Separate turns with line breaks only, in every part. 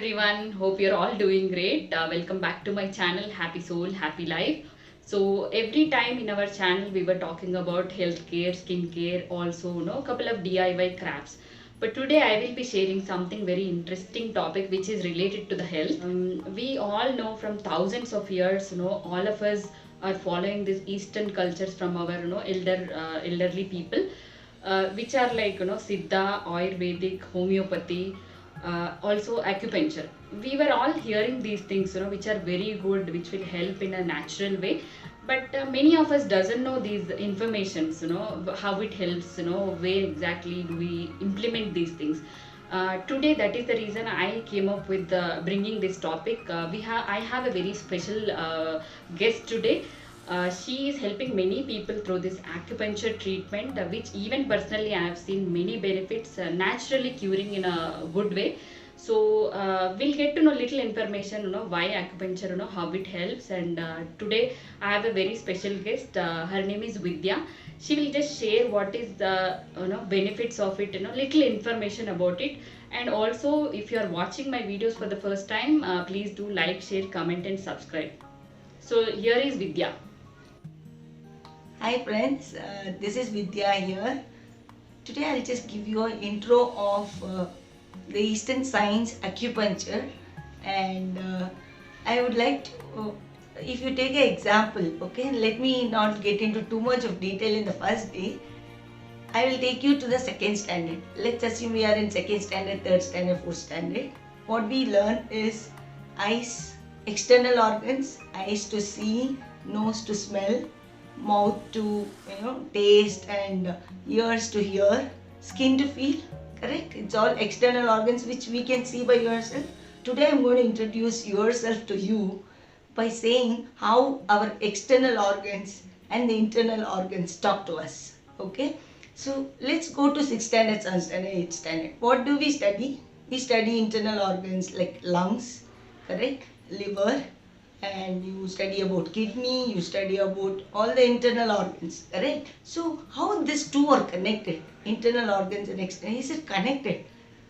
everyone, hope you're all doing great. Welcome back to my channel Happy Soul, Happy Life. So every time in our channel we were talking about healthcare, skincare, also a couple of DIY crafts. But today I will be sharing something very interesting topic which is related to the health. We all know from thousands of years, all of us are following these Eastern cultures from our elderly people, which are like Siddha, Ayurvedic, homeopathy, also acupuncture. We were all hearing these things, which are very good, which will help in a natural way. But many of us doesn't know these informations, how it helps, where exactly do we implement these things. Today, that is the reason I came up with bringing this topic. I have a very special guest today. She is helping many people through this acupuncture treatment, which even personally I have seen many benefits, naturally curing in a good way. So we'll get to know little information, why acupuncture, how it helps. And today I have a very special guest. Her name is Vidya. She will just share what is the benefits of it, little information about it. And also, if you are watching my videos for the first time, please do like, share, comment, and subscribe. So here is Vidya.
Hi friends, this is Vidya here. Today I'll just give you an intro of the Eastern science acupuncture, and I would like to, if you take an example, okay, let me not get into too much of detail in the first day. I will take you to the second standard. Let's assume we are in second standard, third standard, fourth standard. What we learn is eyes, external organs, eyes to see, nose to smell, mouth to taste, and ears to hear, skin to feel. Correct? It's all external organs which we can see by yourself. Today I'm going to introduce yourself to you by saying how our external organs and the internal organs talk to us. Okay? So let's go to 6th standard, 7th standard, 8th standard. What do we study? We study internal organs like lungs, correct? Liver, and you study about kidney, you study about all the internal organs, correct? So how these two are connected, internal organs and external, is it connected?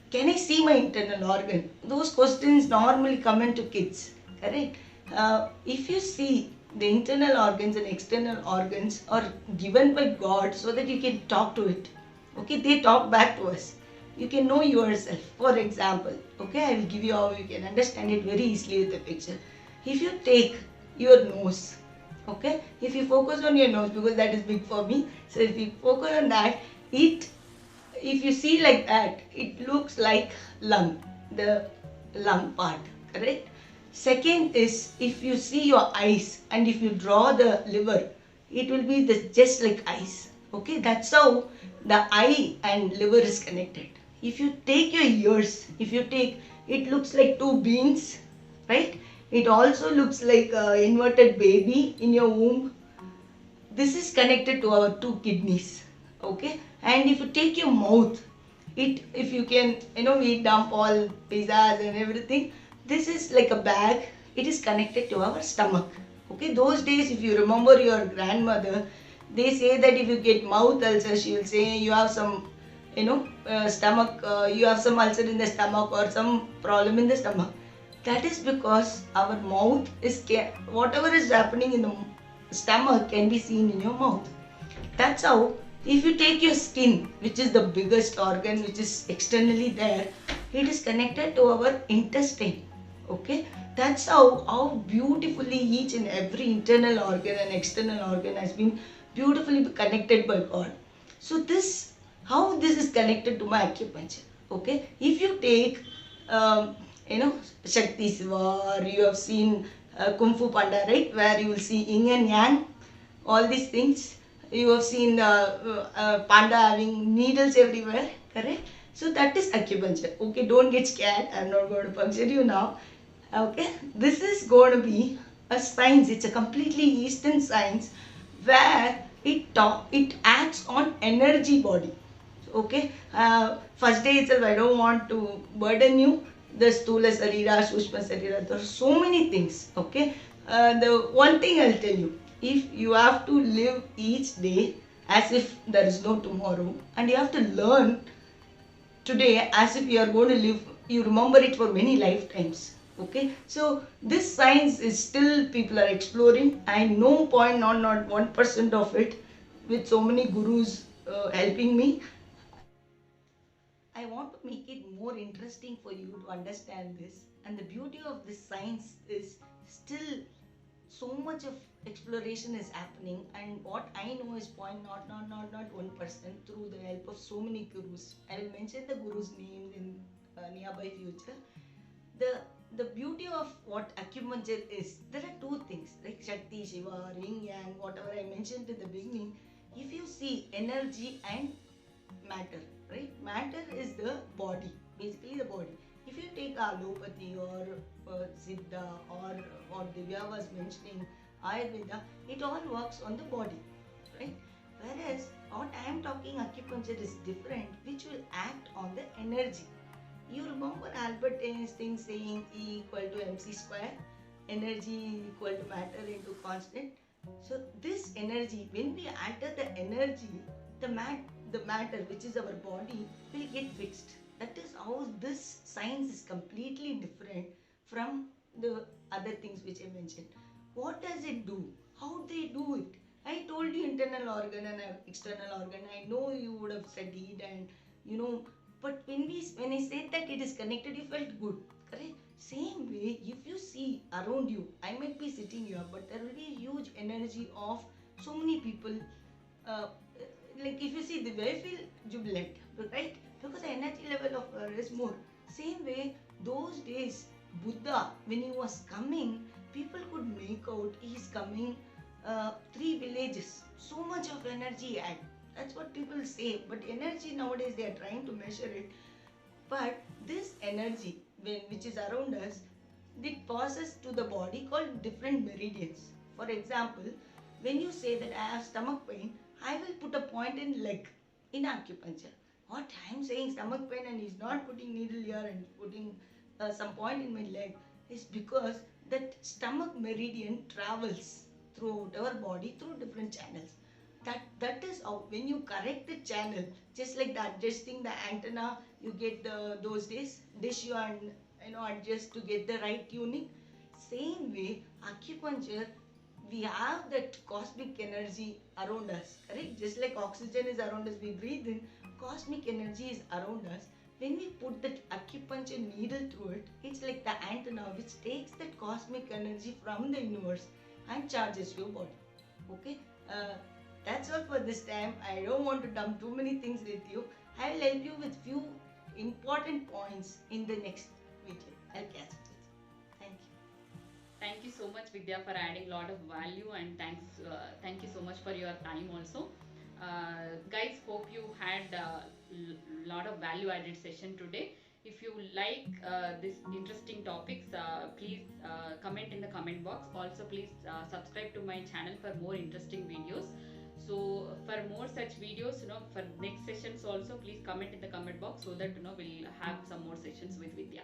Can I see my internal organ? Those questions normally come into kids, correct? If you see, the internal organs and external organs are given by God so that you can talk to it, okay? They talk back to us. You can know yourself. For example, okay, I will give you how you can understand it very easily with the picture. If you take your nose, okay, if you focus on your nose, because that is big for me, so if you focus on that, if you see like that, it looks like lung, the lung part, correct? Second is, if you see your eyes and if you draw the liver, it will be just like eyes, okay? That's how the eye and liver is connected. If you take your ears, it looks like two beans, right? It also looks like an inverted baby in your womb. This is connected to our two kidneys, okay? And if you take your mouth, if you can, we dump all pizzas and everything. This is like a bag. It is connected to our stomach, okay? Those days, if you remember your grandmother, they say that if you get mouth ulcer, she will say you have some, stomach, you have some ulcer in the stomach or some problem in the stomach. That is because our mouth is, whatever is happening in the stomach can be seen in your mouth. That's how, if you take your skin, which is the biggest organ, which is externally there, it is connected to our intestine, okay? That's how beautifully each and every internal organ and external organ has been beautifully connected by God. So how this is connected to my acupuncture, okay? If you take, Shakti Siva, or you have seen Kung Fu Panda, right? Where you will see yin and yang, all these things. You have seen Panda having needles everywhere, correct? So that is acupuncture, okay? Don't get scared. I'm not going to puncture you now, okay? This is going to be a science. It's a completely Eastern science where it acts on energy body, okay? First day itself, I don't want to burden you. The Stula Sarira, Sushma Sarira, there are so many things, okay? The one thing I'll tell you, if you have to live each day as if there is no tomorrow, and you have to learn today as if you are going to live you remember it for many lifetimes. Okay, so this science is still people are exploring. I know point not 1% of it, with so many gurus helping me. I want to make it more interesting for you to understand this. And the beauty of this science is still so much of exploration is happening. And what I know is point not 1% through the help of so many gurus. I will mention the gurus' names in nearby future. The the beauty of what acupuncture is, there are two things like Shakti, Shiva, Yin Yang, whatever I mentioned in the beginning. If you see energy and matter, right? Matter is the body, basically the body. If you take allopathy or Siddha or what Divya was mentioning, Ayurveda, it all works on the body, right? Whereas what I am talking acupuncture is different, which will act on the energy. You remember Albert Einstein saying E equal to mc square, energy equal to matter into constant. So this energy, when we alter the energy, the matter which is our body will get fixed. That is how this science is completely different from the other things which I mentioned. What does it do? How they do it? I told you internal organ and external organ. I know you would have studied and you know, but when I said that it is connected, you felt good, correct? Same way, if you see around you, I might be sitting here, but there will be a huge energy of so many people. Uh, like if you see the way I feel jubilant, right? Because the energy level of her is more. Same way, those days, Buddha, when he was coming, people could make out he's coming three villages. So much of energy he had. That's what people say. But energy nowadays they are trying to measure it. But this energy, which is around us, it passes to the body called different meridians. For example, when you say that I have stomach pain, I will put a point in leg in acupuncture. What I am saying stomach pain and he's not putting needle here and putting some point in my leg is because that stomach meridian travels throughout our body through different channels. That is how when you correct the channel, just like the adjusting the antenna, you get those days dish you and adjust to get the right tuning. Same way, acupuncture, we have that cosmic energy around us, correct? Just like oxygen is around us, we breathe in, cosmic energy is around us. When we put that acupuncture needle through it, it's like the antenna which takes that cosmic energy from the universe and charges your body. Okay, that's all for this time. I don't want to dump too many things with you. I will help you with few important points in the next video. I'll catch up with you. Thank you.
Thank you so much, Vidya, for adding a lot of value, and thank you so much for your time also. Guys, hope you had a lot of value added session today. If you like this interesting topics, please comment in the comment box. Also, please subscribe to my channel for more interesting videos. So for more such videos, for next sessions also, please comment in the comment box so that we'll have some more sessions with Vidya.